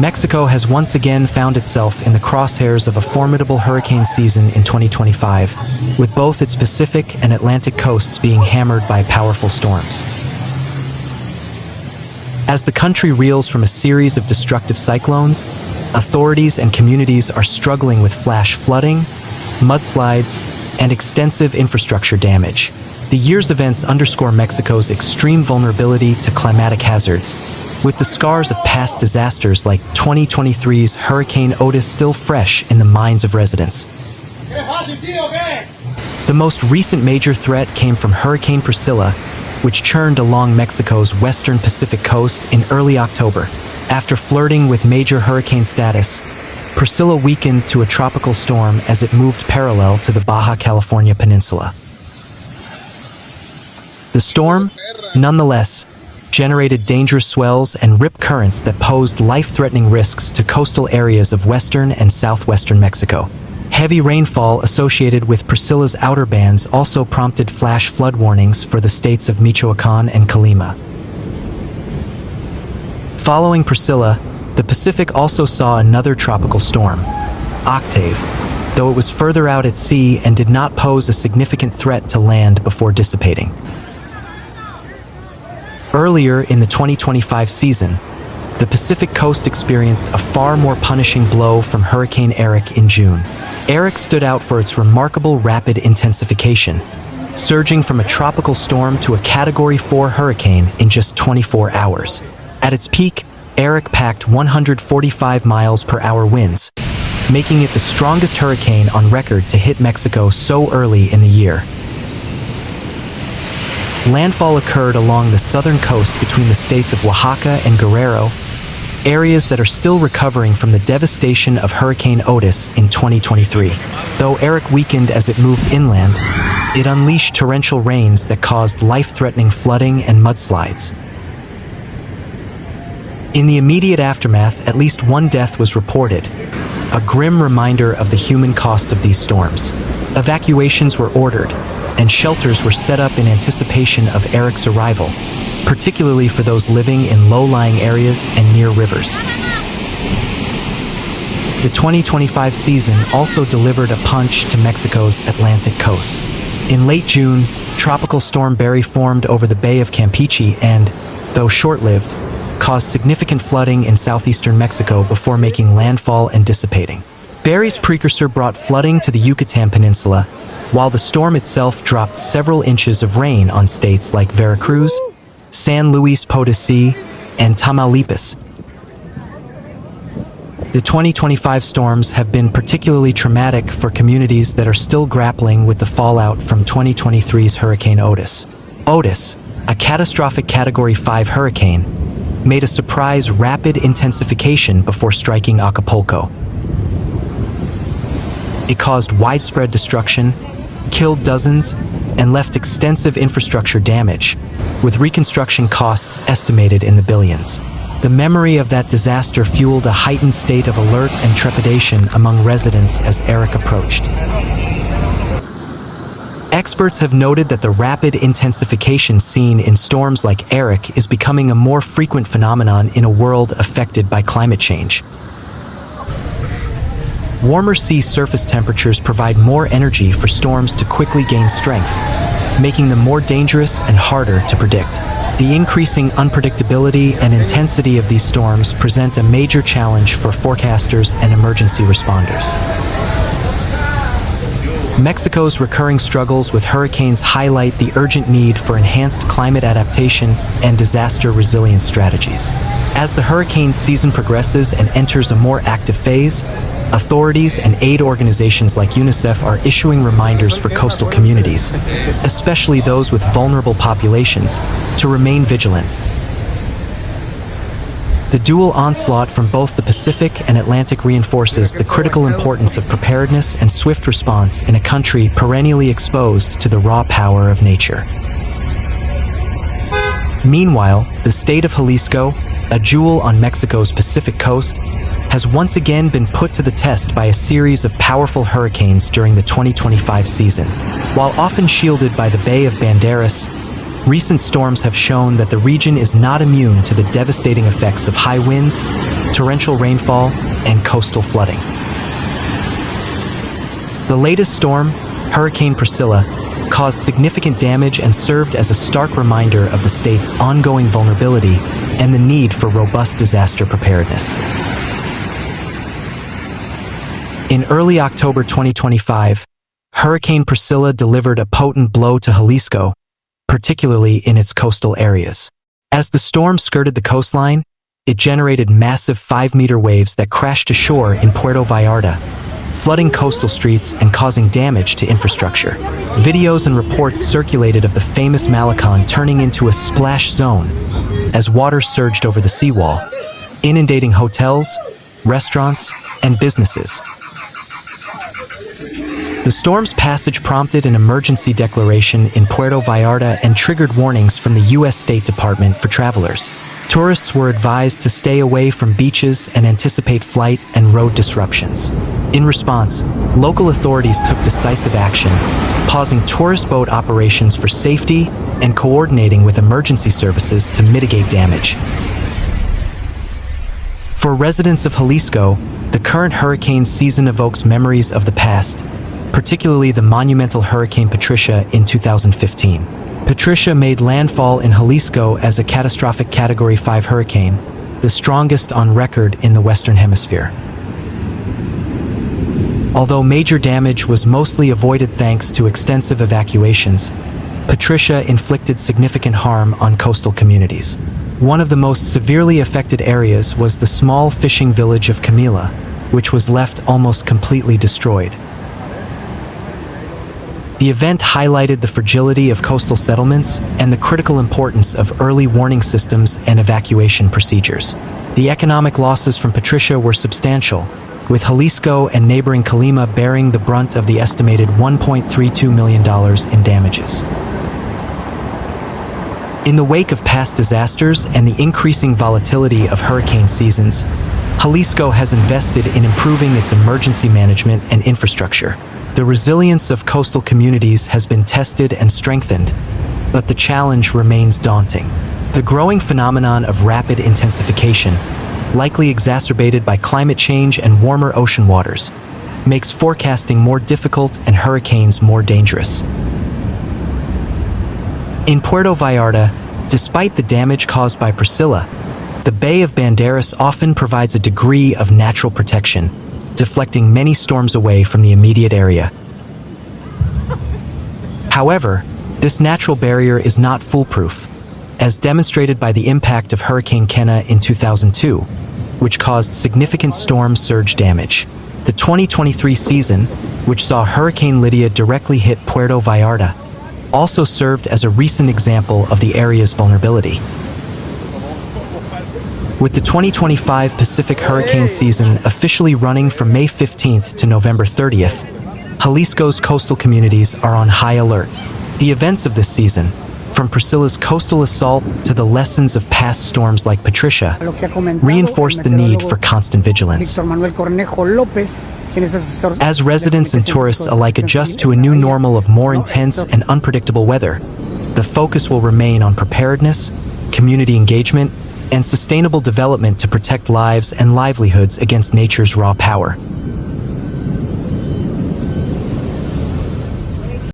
Mexico has once again found itself in the crosshairs of a formidable hurricane season in 2025, with both its Pacific and Atlantic coasts being hammered by powerful storms. As the country reels from a series of destructive cyclones, authorities and communities are struggling with flash flooding, mudslides, and extensive infrastructure damage. The year's events underscore Mexico's extreme vulnerability to climatic hazards, with the scars of past disasters like 2023's Hurricane Otis still fresh in the minds of residents. The most recent major threat came from Hurricane Priscilla, which churned along Mexico's western Pacific coast in early October. After flirting with major hurricane status, Priscilla weakened to a tropical storm as it moved parallel to the Baja California Peninsula. The storm, nonetheless, generated dangerous swells and rip currents that posed life-threatening risks to coastal areas of western and southwestern Mexico. Heavy rainfall associated with Priscilla's outer bands also prompted flash flood warnings for the states of Michoacan and Colima. Following Priscilla, the Pacific also saw another tropical storm, Octave, though it was further out at sea and did not pose a significant threat to land before dissipating. Earlier in the 2025 season, the Pacific coast experienced a far more punishing blow from Hurricane Eric in June. Eric stood out for its remarkable rapid intensification, surging from a tropical storm to a Category 4 hurricane in just 24 hours. At its peak, Eric packed 145 miles per hour winds, making it the strongest hurricane on record to hit Mexico so early in the year. Landfall occurred along the southern coast between the states of Oaxaca and Guerrero, areas that are still recovering from the devastation of Hurricane Otis in 2023. Though Eric weakened as it moved inland, it unleashed torrential rains that caused life-threatening flooding and mudslides. In the immediate aftermath, at least one death was reported, a grim reminder of the human cost of these storms. Evacuations were ordered, and shelters were set up in anticipation of Eric's arrival, particularly for those living in low-lying areas and near rivers. The 2025 season also delivered a punch to Mexico's Atlantic coast. In late June, Tropical Storm Barry formed over the Bay of Campeche and, though short-lived, caused significant flooding in southeastern Mexico before making landfall and dissipating. Barry's precursor brought flooding to the Yucatan Peninsula, while the storm itself dropped several inches of rain on states like Veracruz, San Luis Potosí, and Tamaulipas. The 2025 storms have been particularly traumatic for communities that are still grappling with the fallout from 2023's Hurricane Otis. Otis, a catastrophic Category 5 hurricane, made a surprise rapid intensification before striking Acapulco. It caused widespread destruction, killed dozens, and left extensive infrastructure damage, with reconstruction costs estimated in the billions. The memory of that disaster fueled a heightened state of alert and trepidation among residents as Eric approached. Experts have noted that the rapid intensification seen in storms like Eric is becoming a more frequent phenomenon in a world affected by climate change. Warmer sea surface temperatures provide more energy for storms to quickly gain strength, making them more dangerous and harder to predict. The increasing unpredictability and intensity of these storms present a major challenge for forecasters and emergency responders. Mexico's recurring struggles with hurricanes highlight the urgent need for enhanced climate adaptation and disaster resilience strategies. As the hurricane season progresses and enters a more active phase, authorities and aid organizations like UNICEF are issuing reminders for coastal communities, especially those with vulnerable populations, to remain vigilant. The dual onslaught from both the Pacific and Atlantic reinforces the critical importance of preparedness and swift response in a country perennially exposed to the raw power of nature. Meanwhile, the state of Jalisco, a jewel on Mexico's Pacific coast, has once again been put to the test by a series of powerful hurricanes during the 2025 season. While often shielded by the Bay of Banderas, recent storms have shown that the region is not immune to the devastating effects of high winds, torrential rainfall, and coastal flooding. The latest storm, Hurricane Priscilla, caused significant damage and served as a stark reminder of the state's ongoing vulnerability and the need for robust disaster preparedness. In early October 2025, Hurricane Priscilla delivered a potent blow to Jalisco, particularly in its coastal areas. As the storm skirted the coastline, it generated massive 5-meter waves that crashed ashore in Puerto Vallarta, flooding coastal streets and causing damage to infrastructure. Videos and reports circulated of the famous Malecón turning into a splash zone as water surged over the seawall, inundating hotels, restaurants, and businesses. The storm's passage prompted an emergency declaration in Puerto Vallarta and triggered warnings from the U.S. State Department for travelers. Tourists were advised to stay away from beaches and anticipate flight and road disruptions. In response, local authorities took decisive action, pausing tourist boat operations for safety and coordinating with emergency services to mitigate damage. For residents of Jalisco, the current hurricane season evokes memories of the past, particularly the monumental Hurricane Patricia in 2015. Patricia made landfall in Jalisco as a catastrophic Category 5 hurricane, the strongest on record in the Western Hemisphere. Although major damage was mostly avoided thanks to extensive evacuations, Patricia inflicted significant harm on coastal communities. One of the most severely affected areas was the small fishing village of Camila, which was left almost completely destroyed. The event highlighted the fragility of coastal settlements and the critical importance of early warning systems and evacuation procedures. The economic losses from Patricia were substantial, with Jalisco and neighboring Colima bearing the brunt of the estimated $1.32 million in damages. In the wake of past disasters and the increasing volatility of hurricane seasons, Jalisco has invested in improving its emergency management and infrastructure. The resilience of coastal communities has been tested and strengthened, but the challenge remains daunting. The growing phenomenon of rapid intensification, likely exacerbated by climate change and warmer ocean waters, makes forecasting more difficult and hurricanes more dangerous. In Puerto Vallarta, despite the damage caused by Priscilla, the Bay of Banderas often provides a degree of natural protection, deflecting many storms away from the immediate area. However, this natural barrier is not foolproof, as demonstrated by the impact of Hurricane Kenna in 2002, which caused significant storm surge damage. The 2023 season, which saw Hurricane Lydia directly hit Puerto Vallarta, also served as a recent example of the area's vulnerability. With the 2025 Pacific hurricane season officially running from May 15th to November 30th, Jalisco's coastal communities are on high alert. The events of this season, from Priscilla's coastal assault to the lessons of past storms like Patricia, reinforce the need for constant vigilance. As residents and tourists alike adjust to a new normal of more intense and unpredictable weather, the focus will remain on preparedness, community engagement, and sustainable development to protect lives and livelihoods against nature's raw power.